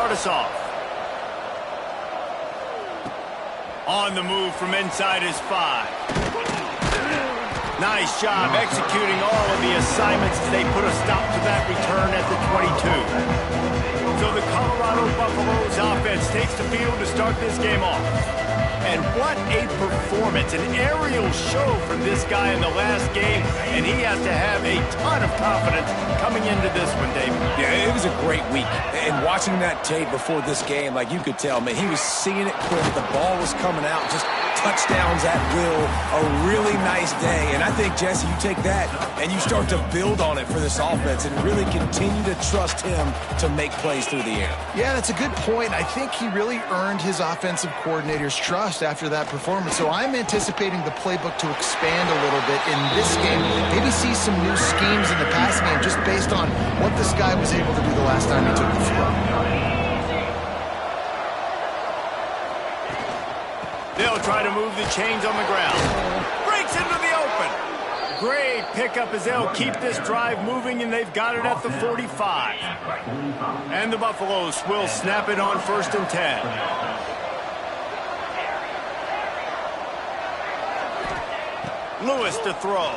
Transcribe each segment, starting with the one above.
start us off. On the move from inside his 5. Nice job executing all of the assignments as they put a stop to that return at the 22. So the Colorado Buffaloes offense takes the field to start this game off. And what a performance, an aerial show from this guy in the last game, and he has to have a ton of confidence coming into this one, David. Yeah, it was a great week. And watching that tape before this game, like you could tell, man, he was seeing it quick. The ball was coming out, just touchdowns at will. A really nice day. And I think, Jesse, you take that and you start to build on it for this offense and really continue to trust him to make plays through the air. Yeah, that's a good point. I think he really earned his offensive coordinator's trust after that performance. So I'm anticipating the playbook to expand a little bit in this game. Maybe see some new schemes in the passing game just based on what this guy was able to do the last time he took the field. They'll try to move the chains on the ground. Breaks into the open. Great pickup as they'll keep this drive moving, and they've got it at the 45. And the Buffaloes will snap it on 1st and 10. Lewis to throw.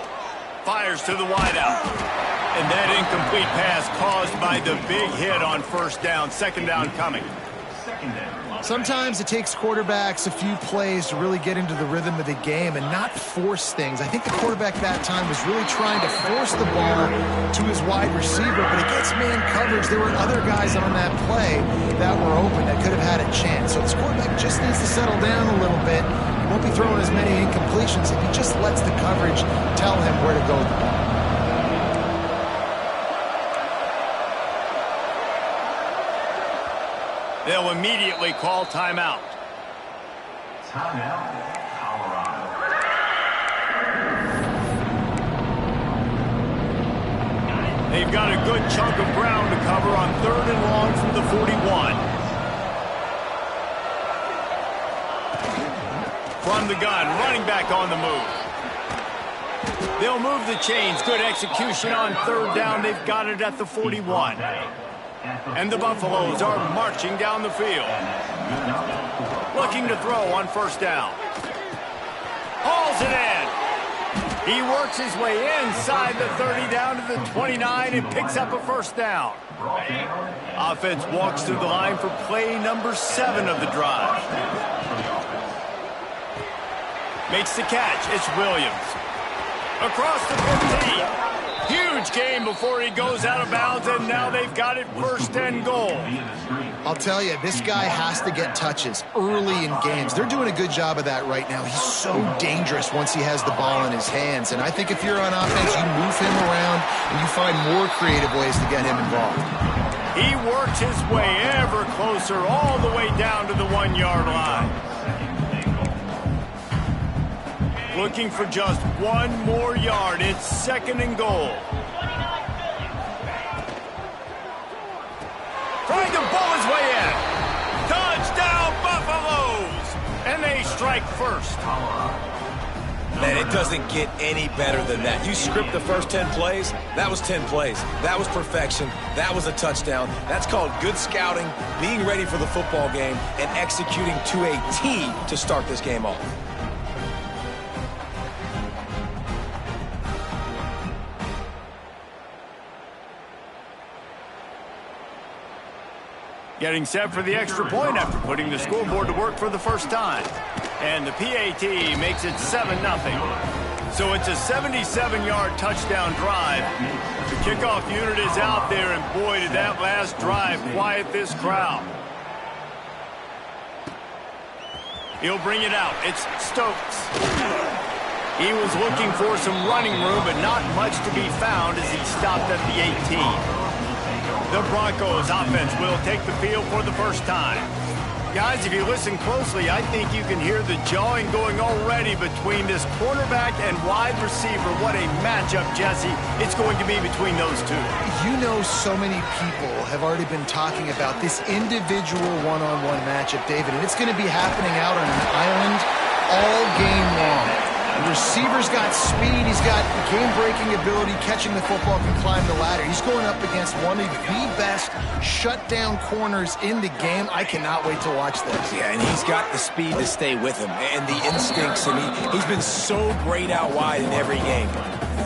Fires to the wideout. And that incomplete pass caused by the big hit on 1st down. 2nd down coming. Sometimes it takes quarterbacks a few plays to really get into the rhythm of the game and not force things. I think the quarterback that time was really trying to force the ball to his wide receiver, but against man coverage, there were other guys on that play that were open that could have had a chance. So this quarterback just needs to settle down a little bit. He won't be throwing as many incompletions if he just lets the coverage tell him where to go with the ball. They'll immediately call timeout. Timeout, Colorado. They've got a good chunk of ground to cover on 3rd and long from the 41. From the gun, running back on the move. They'll move the chains. Good execution on 3rd down. They've got it at the 41. And the Buffaloes are marching down the field. Looking to throw on 1st down. Hauls it in. He works his way inside the 30 down to the 29 and picks up a 1st down. Offense walks through the line for play number 7 of the drive. Makes the catch. It's Williams. Across the 15. Huge game before he goes out of bounds, and now they've got it 1st and goal. I'll tell you, this guy has to get touches early in games. They're doing a good job of that right now. He's so dangerous once he has the ball in his hands. And I think if you're on offense, you move him around and you find more creative ways to get him involved. He works his way ever closer all the way down to the 1-yard line. Looking for just 1 more yard. It's 2nd and goal. Trying to bowl his way in. Touchdown, Buffaloes! And they strike 1st. Man, it doesn't get any better than that. You script the first 10 plays, that was 10 plays. That was perfection. That was a touchdown. That's called good scouting, being ready for the football game, and executing to a T to start this game off. Getting set for the extra point after putting the scoreboard to work for the 1st time. And the PAT makes it 7-0. So it's a 77-yard touchdown drive. The kickoff unit is out there, and boy, did that last drive quiet this crowd. He'll bring it out. It's Stokes. He was looking for some running room, but not much to be found as he stopped at the 18. The Broncos offense will take the field for the 1st time. Guys, if you listen closely, I think you can hear the jawing going already between this quarterback and wide receiver. What a matchup, Jesse, it's going to be between those two. You know, so many people have already been talking about this individual one-on-one matchup, David, and it's going to be happening out on an island all game long. The receiver's got speed. He's got game-breaking ability, catching the football, can climb the ladder. He's going up against one of the best shutdown corners in the game. I cannot wait to watch this. Yeah, and he's got the speed to stay with him and the instincts, and he's been so great out wide in every game.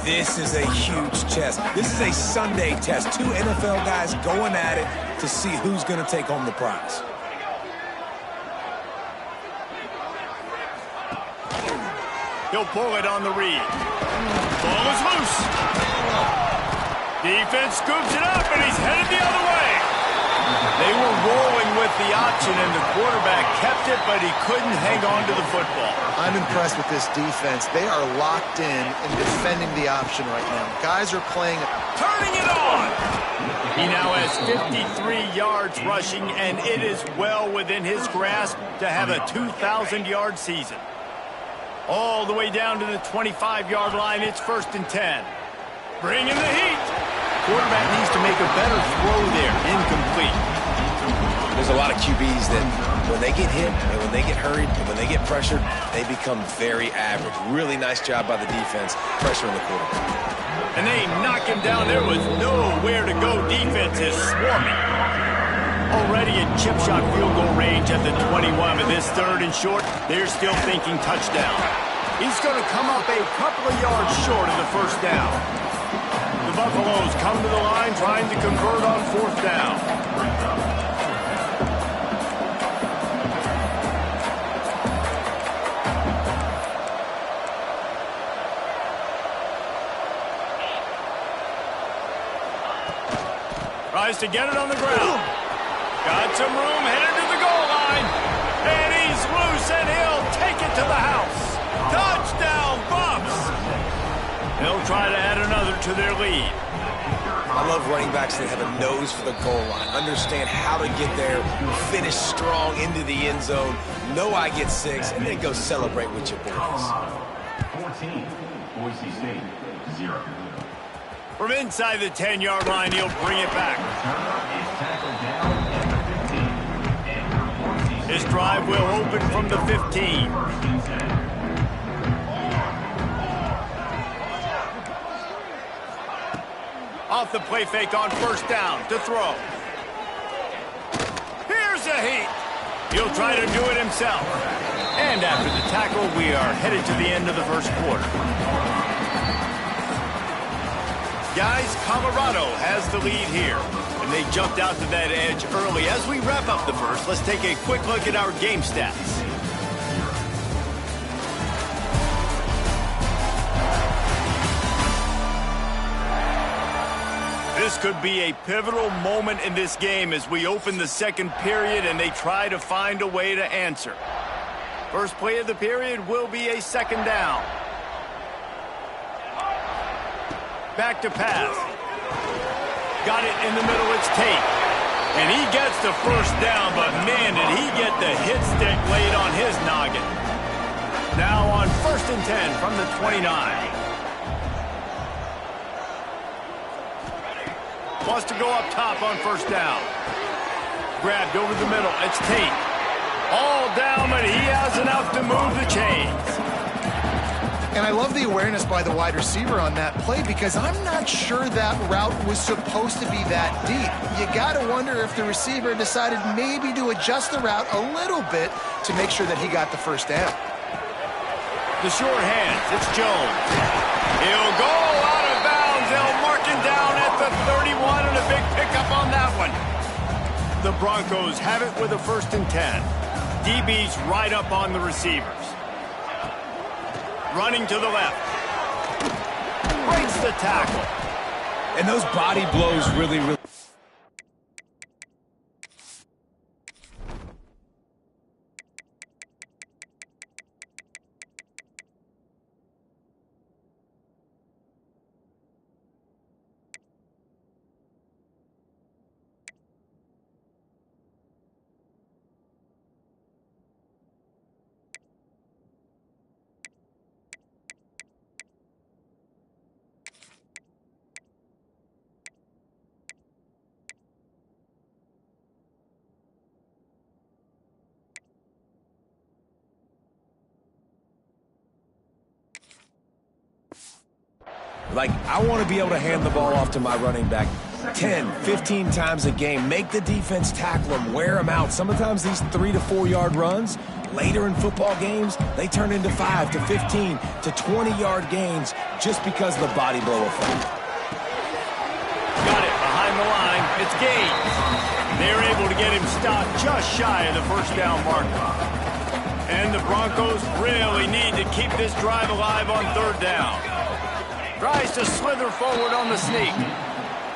This is a huge test. This is a Sunday test. Two NFL guys going at it to see who's going to take home the prize. He'll pull it on the read. Ball is loose. Defense scoops it up, and he's headed the other way. They were rolling with the option, and the quarterback kept it, but he couldn't hang on to the football. I'm impressed with this defense. They are locked in defending the option right now. Guys are playing. Turning it on. He now has 53 yards rushing, and it is well within his grasp to have a 2,000-yard season. All the way down to the 25-yard line. It's 1st and 10. Bring in the heat. Quarterback needs to make a better throw there. Incomplete. There's a lot of QBs that when they get hit and when they get hurried and when they get pressured, they become very average. Really nice job by the defense, pressuring the quarterback. And they knock him down. There was nowhere to go. Defense is swarming. Already in chip shot field goal range at the 21, but this 3rd and short, they're still thinking touchdown. He's going to come up a couple of yards short of the 1st down. The Buffaloes come to the line trying to convert on 4th down. Tries to get it on the ground. Got some room, headed to the goal line. And he's loose, and he'll take it to the house. Touchdown, Buffs! They'll try to add another to their lead. I love running backs that have a nose for the goal line. Understand how to get there, finish strong into the end zone, know I get 6, and then go celebrate with your boys. 14, Boise State, 0. From inside the 10-yard line, he'll bring it back. His drive will open from the 15. Off the play fake on 1st down to throw. Here's a heat. He'll try to do it himself. And after the tackle, we are headed to the end of the 1st quarter. Guys, Colorado has the lead here, and they jumped out to that edge early. As we wrap up the 1st, let's take a quick look at our game stats. This could be a pivotal moment in this game as we open the 2nd period and they try to find a way to answer. First play of the period will be a 2nd down. Back to pass. Got it in the middle, it's Tate. And he gets the 1st down, but man, did he get the hit stick laid on his noggin. Now on 1st and 10 from the 29. Wants to go up top on 1st down. Grabbed over the middle, it's Tate. All down, but he has enough to move the chains. And I love the awareness by the wide receiver on that play because I'm not sure that route was supposed to be that deep. You got to wonder if the receiver decided maybe to adjust the route a little bit to make sure that he got the 1st down. The short hands, it's Jones. He'll go out of bounds. They'll mark him down at the 31 and a big pickup on that one. The Broncos have it with a 1st and 10. DB's right up on the receivers. Running to the left. Breaks the tackle. And those body blows really Like, I want to be able to hand the ball off to my running back 10, 15 times a game. Make the defense tackle them, wear them out. Sometimes these 3 to 4 yard runs, later in football games, they turn into 5 to 15 to 20-yard gains just because of the body blow effect. Got it behind the line. It's Gaines. They're able to get him stopped just shy of the first down marker. And the Broncos really need to keep this drive alive on third down. Tries to slither forward on the sneak.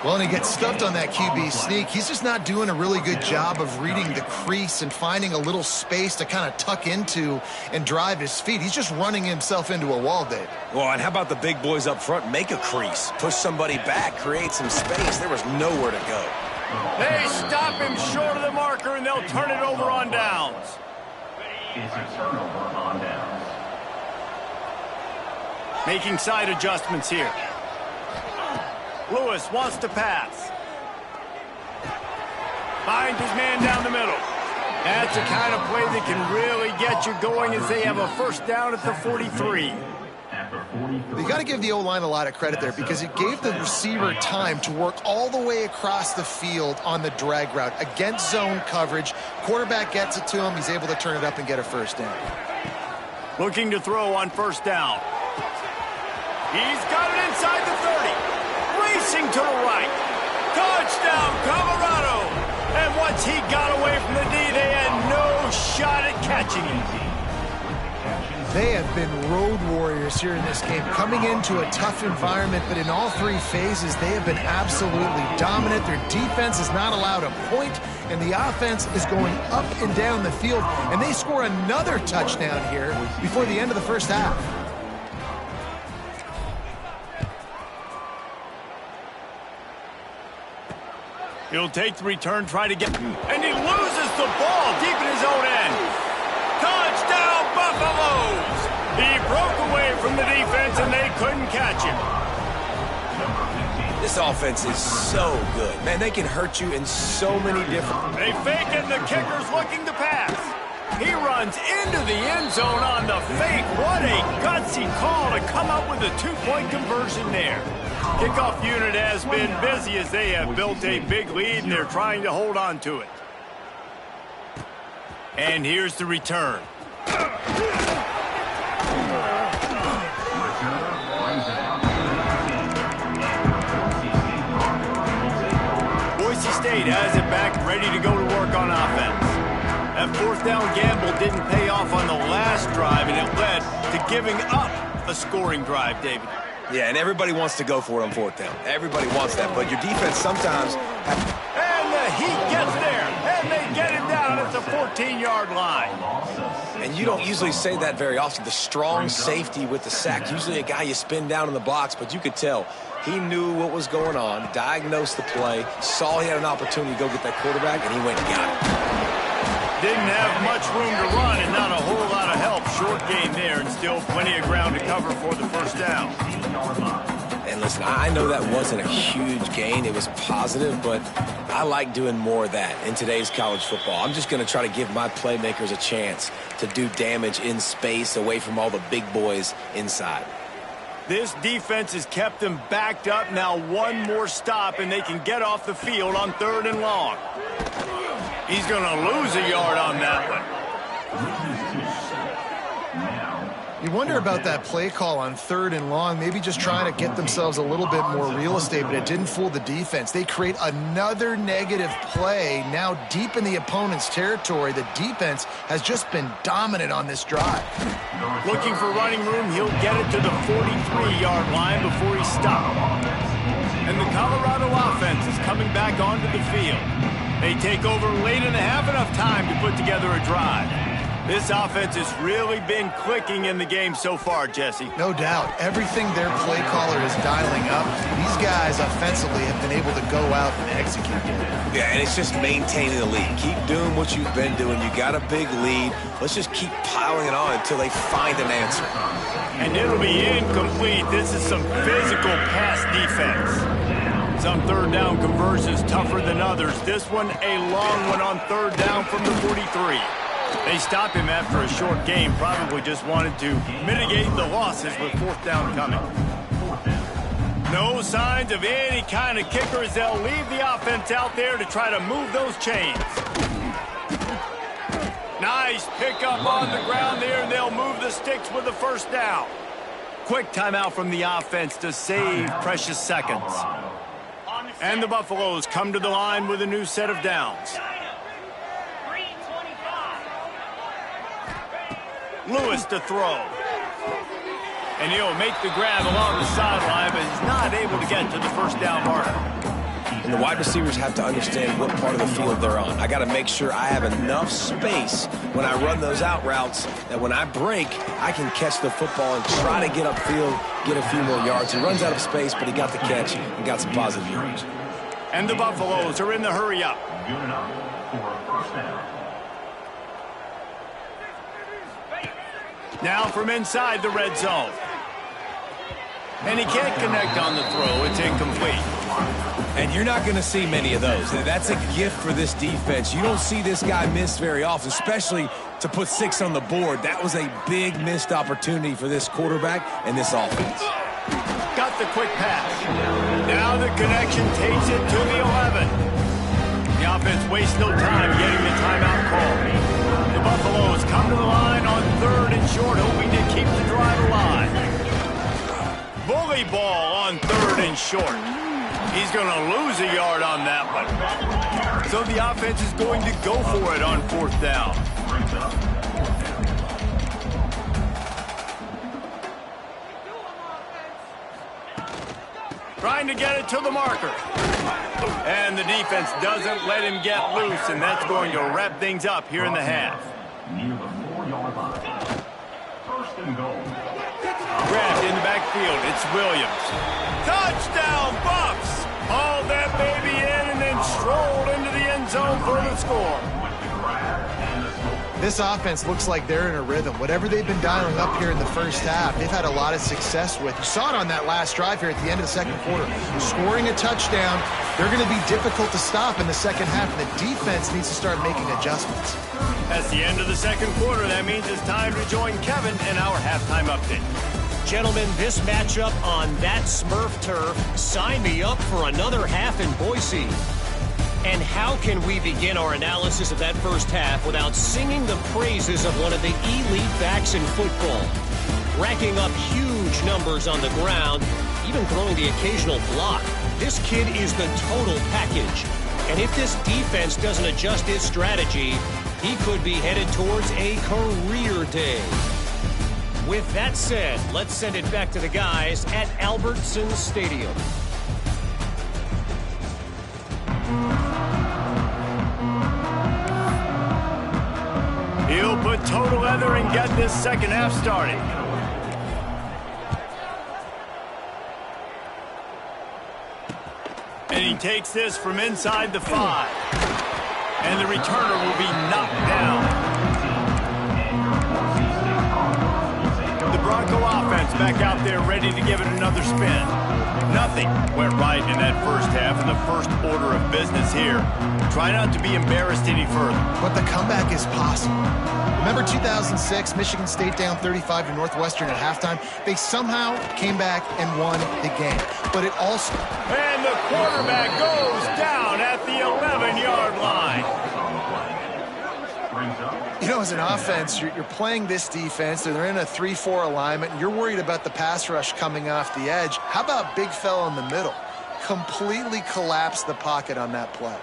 Well, and he gets stuffed on that QB sneak. He's just not doing a really good job of reading the crease and finding a little space to kind of tuck into and drive his feet. He's just running himself into a wall, Dave. Well, and how about the big boys up front? Make a crease. Push somebody back. Create some space. There was nowhere to go. They stop him short of the marker, and they'll turn it over on downs. It's a turnover on downs. Making side adjustments here. Lewis wants to pass. Finds his man down the middle. That's the kind of play that can really get you going as they have a first down at the 43. You got to give the O-line a lot of credit there because it gave the receiver time to work all the way across the field on the drag route against zone coverage. Quarterback gets it to him. He's able to turn it up and get a first down. Looking to throw on first down. He's got it inside the 30. Racing to the right. Touchdown, Colorado. And once he got away from the D, they had no shot at catching him. They have been road warriors here in this game, coming into a tough environment, but in all three phases, they have been absolutely dominant. Their defense is not allowed a point, and the offense is going up and down the field, and they score another touchdown here before the end of the first half. He'll take the return, try to get, and he loses the ball deep in his own end. Touchdown, Buffaloes! He broke away from the defense, and they couldn't catch him. This offense is so good. Man, they can hurt you in so many different... They fake it, and the kicker's looking to pass. He runs into the end zone on the fake. What a gutsy call to come up with a two-point conversion there. Kickoff unit has been busy as they have built a big lead, and they're trying to hold on to it. And here's the return. Boise State has it back, ready to go to work on offense. That fourth down gamble didn't pay off on the last drive, and it led to giving up a scoring drive, David. Yeah, and everybody wants to go for it on fourth down. Everybody wants that, but your defense sometimes... And the Heat gets there, and they get him down at the 14-yard line. And you don't usually say that very often. The strong safety with the sack. Usually a guy you spin down in the box, but you could tell he knew what was going on, diagnosed the play, saw he had an opportunity to go get that quarterback, and he went and got it. Didn't have much room to run and not a whole lot of help. Short gain there and still plenty of ground to cover for the first down. And listen, I know that wasn't a huge gain. It was positive, but I like doing more of that in today's college football. I'm just going to try to give my playmakers a chance to do damage in space away from all the big boys inside. This defense has kept them backed up. Now one more stop, and they can get off the field on 3rd and long. He's going to lose a yard on that one. You wonder about that play call on 3rd and long, maybe just trying to get themselves a little bit more real estate, but it didn't fool the defense. They create another negative play now deep in the opponent's territory. The defense has just been dominant on this drive. Looking for running room, he'll get it to the 43-yard line before he stopped. And the Colorado offense is coming back onto the field. They take over late and have enough time to put together a drive. This offense has really been clicking in the game so far, Jesse. No doubt. Everything their play caller is dialing up, these guys offensively have been able to go out and execute. Yeah, and it's just maintaining the lead. Keep doing what you've been doing. You got a big lead. Let's just keep piling it on until they find an answer. And it'll be incomplete. This is some physical pass defense. Some 3rd down conversions tougher than others. This one a long one on 3rd down from the 43. They stop him after a short game. Probably just wanted to mitigate the losses with 4th down coming. No signs of any kind of kickers. They'll leave the offense out there to try to move those chains. Nice pickup on the ground there, and they'll move the sticks with the first down. Quick timeout from the offense to save precious seconds. And the Buffaloes come to the line with a new set of downs. Lewis to throw. And he'll make the grab along the sideline, but he's not able to get to the first down marker. And the wide receivers have to understand what part of the field they're on. I got to make sure I have enough space when I run those out routes that when I break, I can catch the football and try to get upfield, get a few more yards. He runs out of space, but he got the catch and got some positive yards. And the Buffaloes are in the hurry up. Good enough for a first down. Now from inside the red zone. And he can't connect on the throw. It's incomplete. And you're not going to see many of those. That's a gift for this defense. You don't see this guy miss very often, especially to put 6 on the board. That was a big missed opportunity for this quarterback and this offense. Got the quick pass. Now the connection takes it to the 11. The offense wastes no time getting the timeout call. The Buffaloes come to the line on 3rd and short, hoping to keep the drive alive. Bully ball on 3rd and short. He's going to lose a yard on that one. So the offense is going to go for it on 4th down. Trying to get it to the marker. And the defense doesn't let him get loose, and that's going to wrap things up here in the half. Near the 4-yard line. 1st and goal. Grabbed in the backfield. It's Williams. Touchdown, Buffs! Hauled that baby in and then strolled into the end zone for the score. This offense looks like they're in a rhythm. Whatever they've been dialing up here in the first half, they've had a lot of success with. You saw it on that last drive here at the end of the second quarter. Scoring a touchdown, they're going to be difficult to stop in the second half, and the defense needs to start making adjustments. That's the end of the second quarter. That means it's time to join Kevin in our halftime update. Gentlemen, this matchup on that Smurf turf, sign me up for another half in Boise. And how can we begin our analysis of that first half without singing the praises of one of the elite backs in football? Racking up huge numbers on the ground, even throwing the occasional block. This kid is the total package. And if this defense doesn't adjust its strategy, he could be headed towards a career day. With that said, let's send it back to the guys at Albertson Stadium. He'll put total leather and get this second half started. And he takes this from inside the 5. And the returner will be knocked down. The Bronco offense back out there ready to give it another spin. Nothing went right in that first half in the first order of business here. Try not to be embarrassed any further. But the comeback is possible. Remember 2006, Michigan State down 35 to Northwestern at halftime? They somehow came back and won the game. But it also... And the quarterback goes down at the 11-yard line. You know, as an offense, you're playing this defense, and they're in a 3-4 alignment, and you're worried about the pass rush coming off the edge. How about big fella in the middle? Completely collapsed the pocket on that play.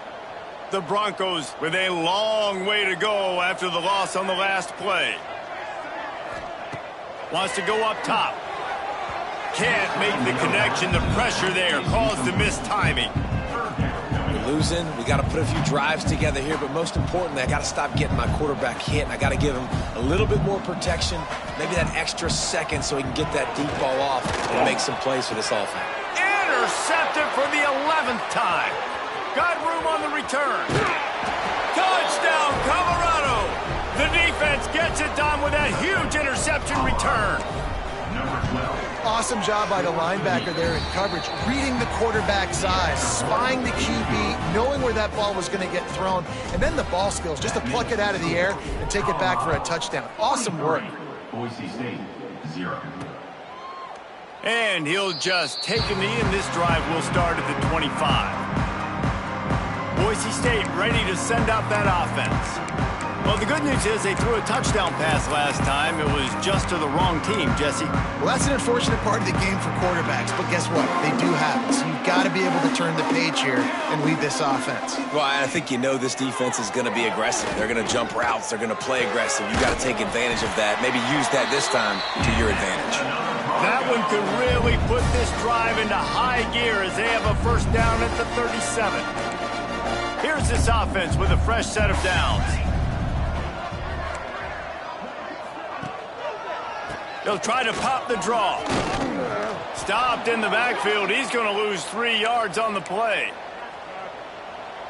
The Broncos with a long way to go after the loss on the last play. Wants to go up top. Can't make the connection. The pressure there caused the missed timing. We're losing. We got to put a few drives together here, but most importantly, I got to stop getting my quarterback hit. I got to give him a little bit more protection, maybe that extra second so he can get that deep ball off and make some plays for this offense. Intercepted for the 11th time. Got room on the return. Touchdown, Colorado. The defense gets it done with that huge interception return. Awesome job by the linebacker there in coverage, reading the quarterback's eyes, spying the QB, knowing where that ball was going to get thrown, and then the ball skills just to pluck it out of the air and take it back for a touchdown. Awesome work. Boise State, 0. And he'll just take a knee, and this drive will start at the 25. Boise State ready to send out that offense. Well, the good news is they threw a touchdown pass last time. It was just to the wrong team, Jesse. Well, that's an unfortunate part of the game for quarterbacks, but guess what? They do have it, so you've got to be able to turn the page here and lead this offense. Well, I think you know this defense is going to be aggressive. They're going to jump routes. They're going to play aggressive. You got to take advantage of that. Maybe use that this time to your advantage. That one could really put this drive into high gear as they have a first down at the 37. Here's this offense with a fresh set of downs. They'll try to pop the draw. Stopped in the backfield. He's going to lose 3 yards on the play.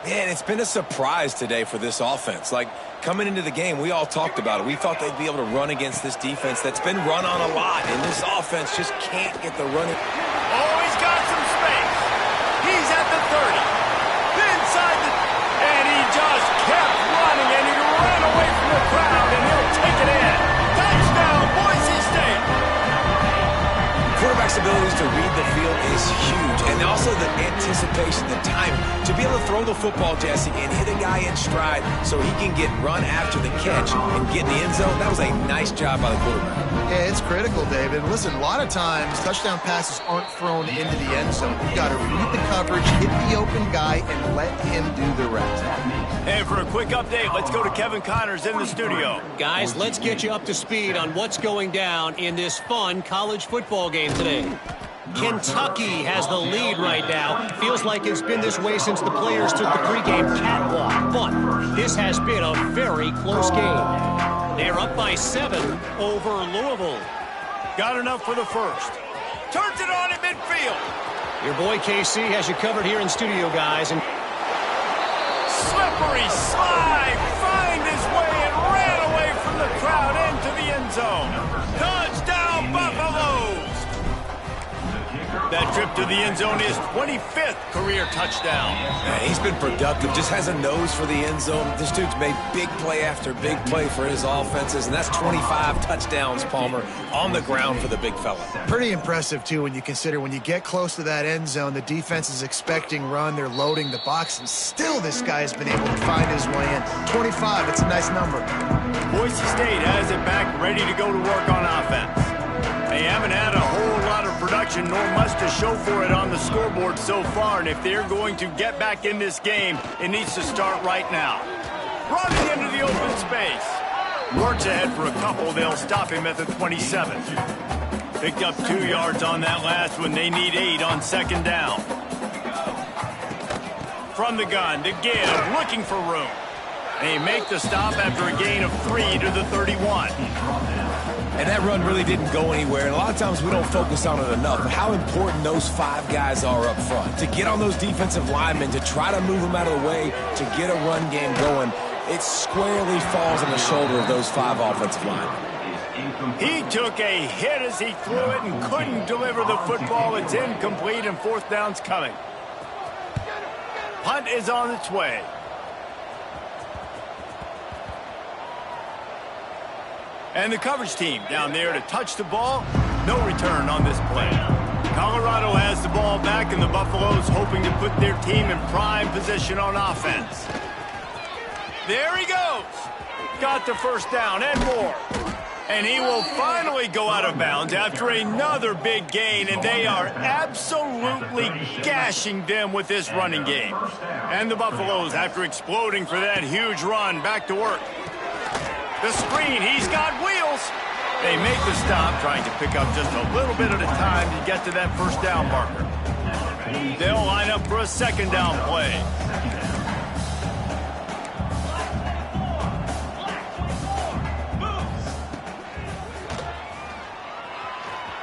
Man, it's been a surprise today for this offense. Like, coming into the game, we all talked about it. We thought they'd be able to run against this defense that's been run on a lot, and this offense just can't get the running. Oh, he's got some space. He's at the 30. Inside the... And he just kept running, and he ran away from the crowd, and he'll take it in. Touchdown, Boise State. Quarterback's abilities to read the field is huge, and also the anticipation, the time to be able to throw the football, Jesse, and hit a guy in stride so he can get run after the catch and get in the end zone. That was a nice job by the quarterback. Yeah, it's critical, David. Listen, a lot of times touchdown passes aren't thrown into the end zone. You've got to read the coverage, hit the open guy, and let him do the rest. And for a quick update, let's go to Kevin Connors in the studio. Guys, let's get you up to speed on what's going down in this fun college football game today. Kentucky has the lead right now. Feels like it's been this way since the players took the pregame catwalk. But this has been a very close game. They're up by 7 over Louisville. Got enough for the first. Turns it on at midfield. Your boy KC has you covered here in studio, guys. And slippery slide, find his way and ran away from the crowd into the end zone. Touchdown, Buffaloes! That trip to the end zone is 25th career touchdown. Man, he's been productive, just has a nose for the end zone. This dude's made big play after big play for his offenses, and that's 25 touchdowns, Palmer, on the ground for the big fella. Pretty impressive, too, when you consider when you get close to that end zone, the defense is expecting run, they're loading the box, and still this guy has been able to find his way in. 25, it's a nice number. Boise State has it back, ready to go to work on offense. They haven't had a whole lot of production, nor much to show for it on the scoreboard so far, and if they're going to get back in this game, it needs to start right now. Running into the open space. Works ahead for a couple. They'll stop him at the 27. Picked up 2 yards on that last one. They need 8 on second down. From the gun to give, looking for room. They make the stop after a gain of 3 to the 31. And that run really didn't go anywhere, and a lot of times we don't focus on it enough, but how important those 5 guys are up front. To get on those defensive linemen, to try to move them out of the way, to get a run game going, it squarely falls on the shoulder of those 5 offensive linemen. He took a hit as he threw it and couldn't deliver the football. It's incomplete, and fourth down's coming. Punt is on its way. And the coverage team down there to touch the ball. No return on this play. Colorado has the ball back, and the Buffaloes hoping to put their team in prime position on offense. There he goes. Got the first down and more. And he will finally go out of bounds after another big gain, and they are absolutely gashing them with this running game. And the Buffaloes, after exploding for that huge run, back to work. The screen, he's got wheels. They make the stop, trying to pick up just a little bit at a time to get to that first down marker. They'll line up for a second down play.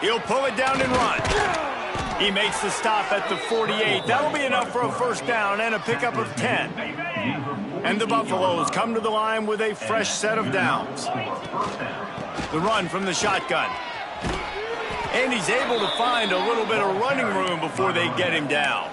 He'll pull it down and run. He makes the stop at the 48. That'll be enough for a first down and a pickup of 10. And the Buffaloes come to the line with a fresh set of downs. The run from the shotgun. And he's able to find a little bit of running room before they get him down.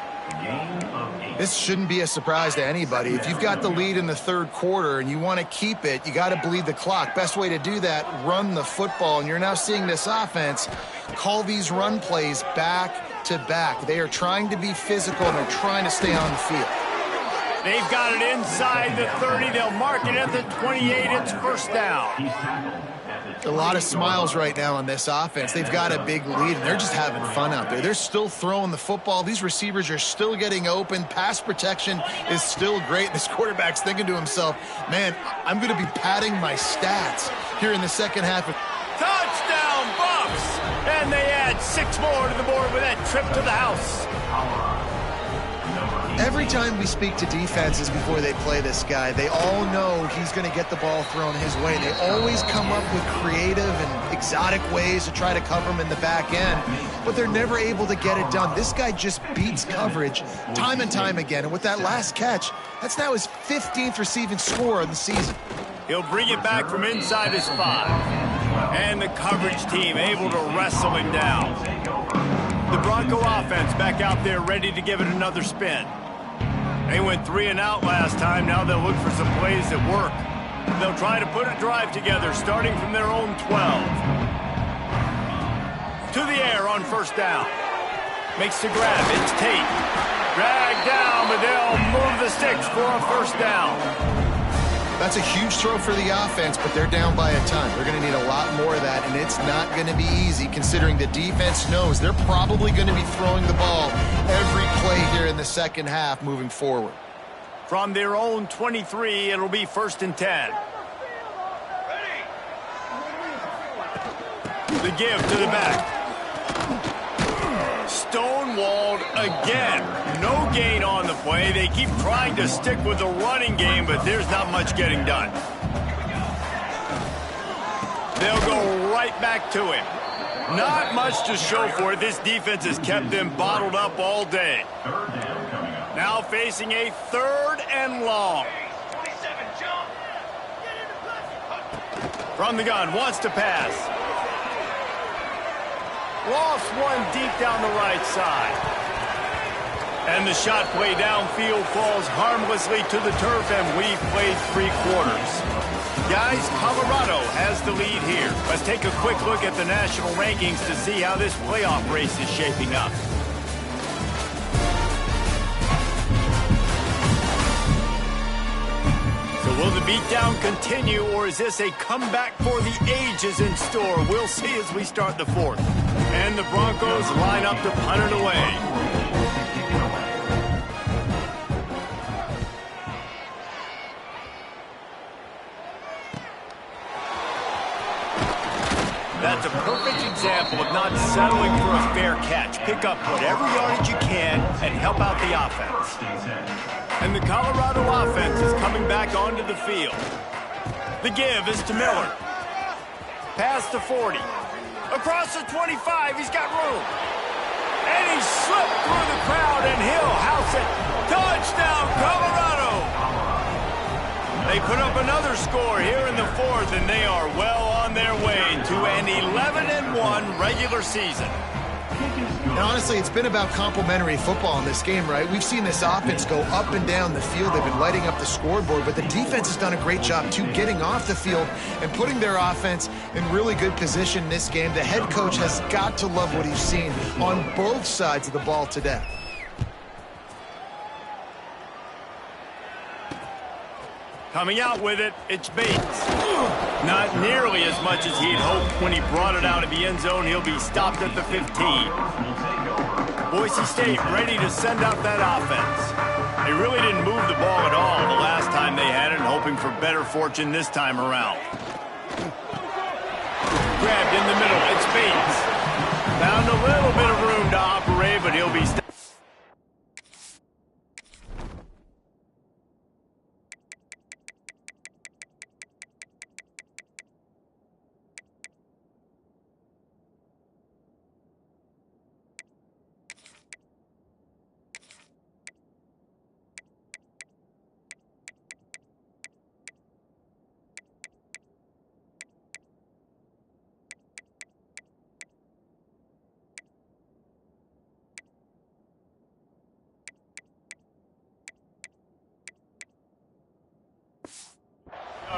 This shouldn't be a surprise to anybody. If you've got the lead in the third quarter and you want to keep it, you got to bleed the clock. Best way to do that, run the football. And you're now seeing this offense call these run plays back to back. They are trying to be physical, and they're trying to stay on the field. They've got it inside the 30. They'll mark it at the 28. It's first down. A lot of smiles right now on this offense. They've got a big lead, and they're just having fun out there. They're still throwing the football. These receivers are still getting open. Pass protection is still great. This quarterback's thinking to himself, man, I'm going to be padding my stats here in the second half. Touchdown, Buffs! And they add 6 more to the board with that trip to the house. Every time we speak to defenses before they play this guy, they all know he's going to get the ball thrown his way. They always come up with creative and exotic ways to try to cover him in the back end, but they're never able to get it done. This guy just beats coverage time and time again, and with that last catch, that's now his 15th receiving score of the season. He'll bring it back from inside his 5, and the coverage team able to wrestle him down. The Bronco offense back out there ready to give it another spin. They went 3 and out last time. Now they'll look for some plays that work. They'll try to put a drive together, starting from their own 12. To the air on first down. Makes the grab. It's Tate. Dragged down, but they'll move the sticks for a first down. That's a huge throw for the offense, but they're down by a ton. They're going to need a lot more of that, and it's not going to be easy considering the defense knows they're probably going to be throwing the ball every play here in the second half moving forward. From their own 23, it'll be first and 10. The give to the back. Stonewalled again. No gain on the play. They keep trying to stick with the running game, but there's not much getting done. They'll go right back to him. Not much to show for it. This defense has kept them bottled up all day. Now facing a 3rd and long. From the gun, wants to pass. Lost one deep down the right side. And the shot play downfield falls harmlessly to the turf, and we've played 3 quarters. Guys, Colorado has the lead here. Let's take a quick look at the national rankings to see how this playoff race is shaping up. So will the beatdown continue, or is this a comeback for the ages in store? We'll see as we start the 4th. And the Broncos line up to punt it away. That's a perfect example of not settling for a fair catch. Pick up whatever yardage you can and help out the offense. And the Colorado offense is coming back onto the field. The give is to Miller. Past the 40. Across the 25, he's got room. And he slipped through the crowd, and he'll house it. Touchdown, Colorado! They put up another score here in the 4th, and they are well on their way to an 11-1 regular season. And honestly, it's been about complementary football in this game, right? We've seen this offense go up and down the field. They've been lighting up the scoreboard, but the defense has done a great job, too, getting off the field and putting their offense in really good position in this game. The head coach has got to love what he's seen on both sides of the ball today. Coming out with it, it's Bates. Not nearly as much as he'd hoped when he brought it out of the end zone. He'll be stopped at the 15. Boise State ready to send out that offense. They really didn't move the ball at all the last time they had it, hoping for better fortune this time around. Grabbed in the middle, it's Bates. Found a little bit of room to operate, but he'll be stopped.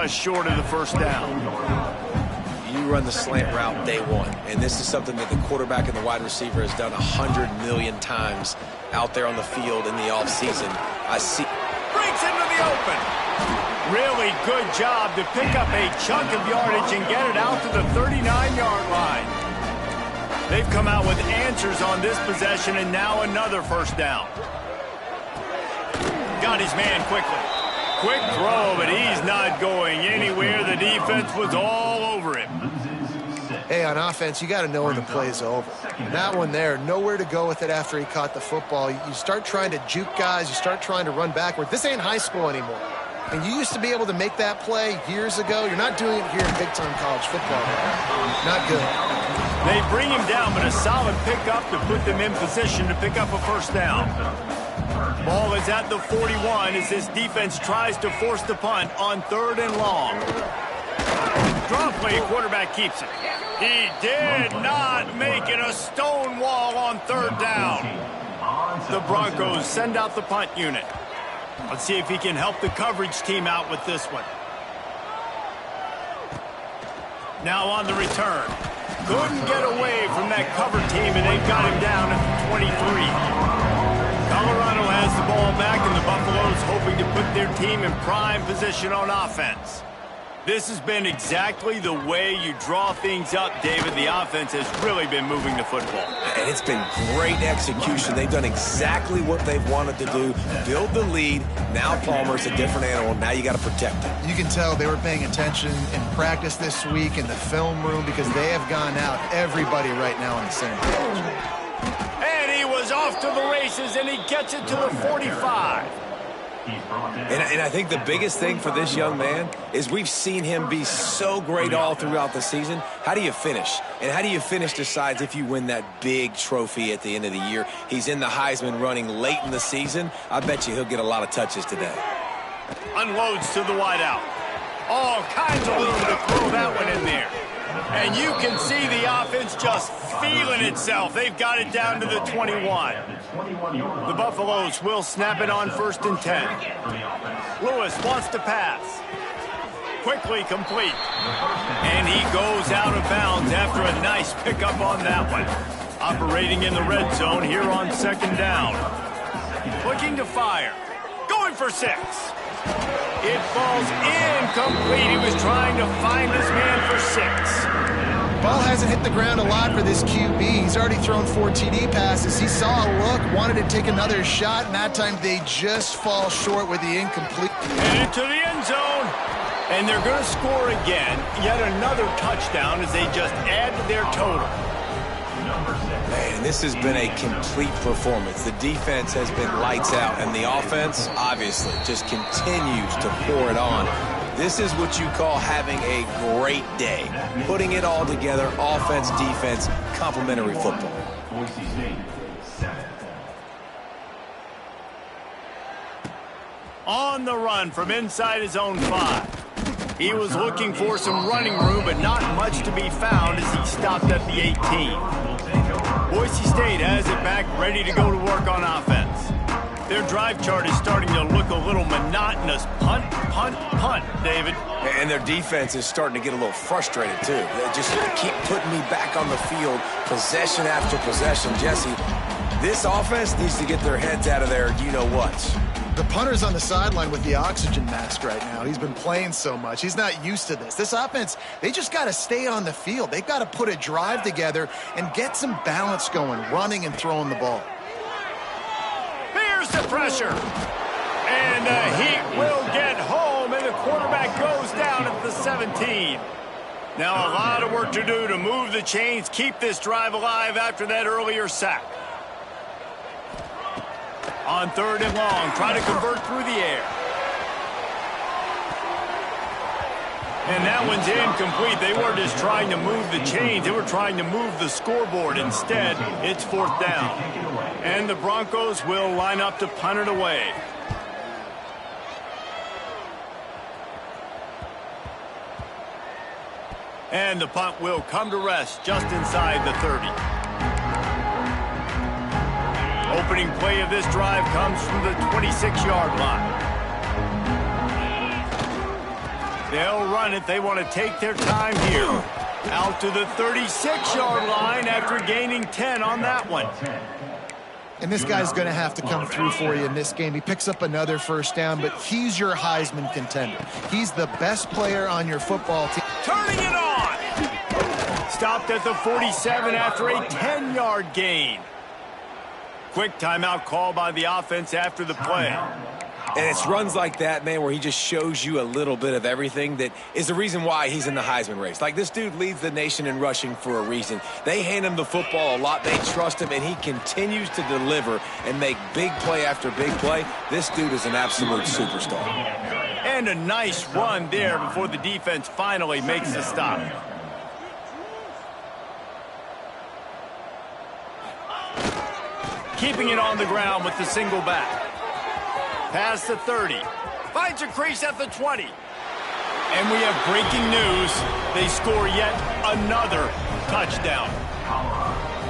Short of the first down. You run the slant route day one, and this is something that the quarterback and the wide receiver has done 100 million times out there on the field in the offseason. I see. Breaks into the open. Really good job to pick up a chunk of yardage and get it out to the 39-yard line. They've come out with answers on this possession, and now another first down. Got his man quickly. Quick throw, but he's not going anywhere. The defense was all over him. Hey, on offense, you got to know when the play's over. That one there, nowhere to go with it after he caught the football. You start trying to juke guys. You start trying to run backward. This ain't high school anymore. And you used to be able to make that play years ago. You're not doing it here in big-time college football. Not good. They bring him down, but a solid pickup to put them in position to pick up a first down. Ball is at the 41 as this defense tries to force the punt on 3rd and long. Draw play, quarterback keeps it. He did not make it. A stone wall on 3rd down. The Broncos send out the punt unit. Let's see if he can help the coverage team out with this one. Now on the return. Couldn't get away from that cover team, and they've got him down at the 23. Colorado has the ball back, and the Buffaloes hoping to put their team in prime position on offense. This has been exactly the way you draw things up, David. The offense has really been moving the football. And it's been great execution. They've done exactly what they've wanted to do. Build the lead. Now Palmer's a different animal. Now you got to protect him. You can tell they were paying attention in practice this week in the film room because they have gone out, everybody right now on the same page. And he was off to the races, and he gets it to the 45. And I think the biggest thing for this young man is we've seen him be so great all throughout the season. How do you finish? And how do you finish decides if you win that big trophy at the end of the year. He's in the Heisman running late in the season. I bet you he'll get a lot of touches today. Unloads to the wideout. All kinds of room to throw that one in there. And you can see the offense just feeling itself. They've got it down to the 21. The Buffaloes will snap it on 1st and 10. Lewis wants to pass. Quickly complete. And he goes out of bounds after a nice pickup on that one. Operating in the red zone here on 2nd down. Looking to fire. Going for 6. It falls incomplete. He was trying to find his man for 6. Ball hasn't hit the ground a lot for this QB. He's already thrown 4 TD passes. He saw a look, wanted to take another shot, and that time they just fall short with the incomplete. And into the end zone. And they're going to score again. Yet another touchdown as they just add to their total. Man, this has been a complete performance. The defense has been lights out, and the offense, obviously, just continues to pour it on. This is what you call having a great day. Putting it all together, offense, defense, complementary football. On the run from inside his own 5. He was looking for some running room, but not much to be found as he stopped at the 18. Boise State has it back, ready to go to work on offense. Their drive chart is starting to look a little monotonous. Punt, punt, punt, David. And their defense is starting to get a little frustrated, too. They just keep putting me back on the field, possession after possession. Jesse, this offense needs to get their heads out of there, you-know-what. The punter's on the sideline with the oxygen mask right now. He's been playing so much. He's not used to this. This offense, they just got to stay on the field. They've got to put a drive together and get some balance going, running and throwing the ball. Here's the pressure. And the Heat will get home, and the quarterback goes down at the 17. Now a lot of work to do to move the chains, keep this drive alive after that earlier sack. On 3rd and long, try to convert through the air. And that one's incomplete. They were just trying to move the chains. They were trying to move the scoreboard. Instead, it's 4th down. And the Broncos will line up to punt it away. And the punt will come to rest just inside the 30. Opening play of this drive comes from the 26-yard line. They'll run it. They want to take their time here. Out to the 36-yard line after gaining 10 on that one. And this guy's going to have to come through for you in this game. He picks up another first down, but he's your Heisman contender. He's the best player on your football team. Turning it on! Stopped at the 47 after a 10-yard gain. Quick timeout call by the offense after the play. And it's runs like that, man, where he just shows you a little bit of everything that is the reason why he's in the Heisman race. Like, this dude leads the nation in rushing for a reason. They hand him the football a lot. They trust him, and he continues to deliver and make big play after big play. This dude is an absolute superstar. And a nice run there before the defense finally makes the stop. Keeping it on the ground with the single back. Past the 30. Finds a crease at the 20. And we have breaking news. They score yet another touchdown.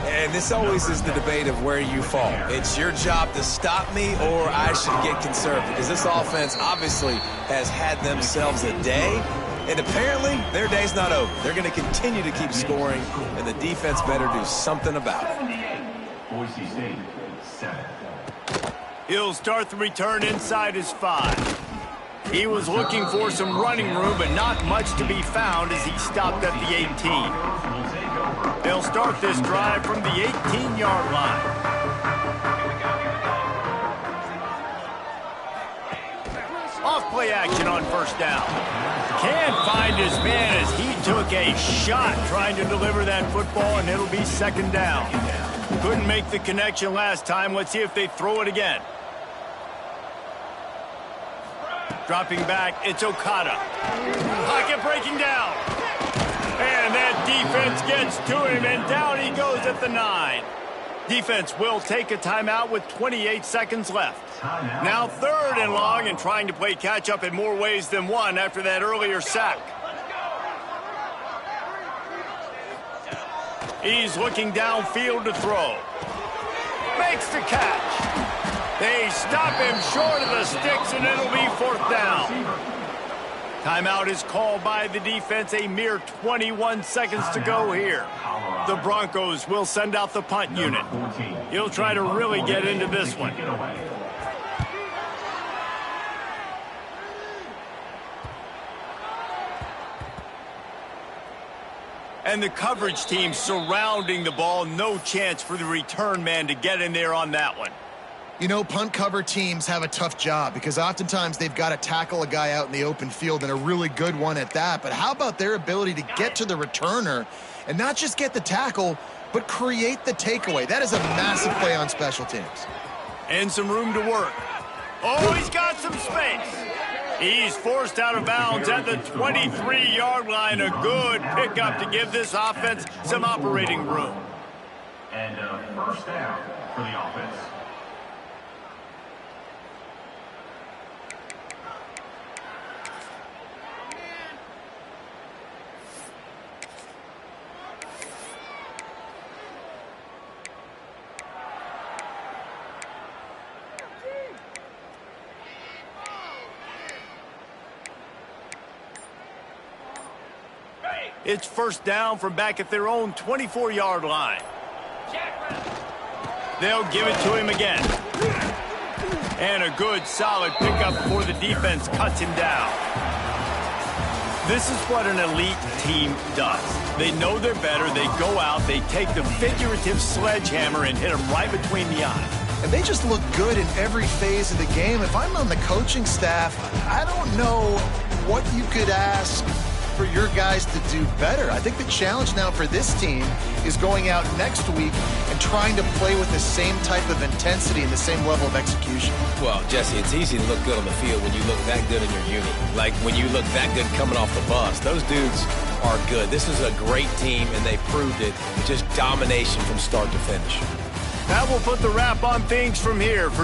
And this always is the debate of where you fall. It's your job to stop me, or I should get conservative, because this offense obviously has had themselves a day, and apparently their day's not over. They're going to continue to keep scoring, and the defense better do something about it. Boise State, 7. He'll start the return inside his 5. He was looking for some running room, but not much to be found as he stopped at the 18. They'll start this drive from the 18-yard line. Off play action on first down. Can't find his man as he took a shot trying to deliver that football, and it'll be second down. Couldn't make the connection last time. Let's see if they throw it again. Dropping back, it's Okada. Pocket breaking down. And that defense gets to him, and down he goes at the 9. Defense will take a timeout with 28 seconds left. Now 3rd and long, and trying to play catch-up in more ways than one after that earlier sack. He's looking downfield to throw. Makes the catch. They stop him short of the sticks, and it'll be 4th down. Timeout is called by the defense. A mere 21 seconds to go here. The Broncos will send out the punt unit. He'll try to really get into this one. And the coverage team surrounding the ball. No chance for the return man to get in there on that one. You know, punt cover teams have a tough job because oftentimes they've got to tackle a guy out in the open field, and a really good one at that. But how about their ability to get to the returner and not just get the tackle, but create the takeaway? That is a massive play on special teams. And some room to work. Oh, he's got some space. He's forced out of bounds at the 23-yard line. A good pickup to give this offense some operating room. And first down for the offense. It's first down from back at their own 24-yard line. They'll give it to him again. And a good, solid pickup before the defense cuts him down. This is what an elite team does. They know they're better. They go out. They take the figurative sledgehammer and hit them right between the eyes. And they just look good in every phase of the game. If I'm on the coaching staff, I don't know what you could ask for your guys to do better. I think the challenge now for this team is going out next week and trying to play with the same type of intensity and the same level of execution. Well, Jesse, it's easy to look good on the field when you look that good in your unit. Like when you look that good coming off the bus. Those dudes are good. This is a great team, and they proved it. Just domination from start to finish. That will put the wrap on things from here. For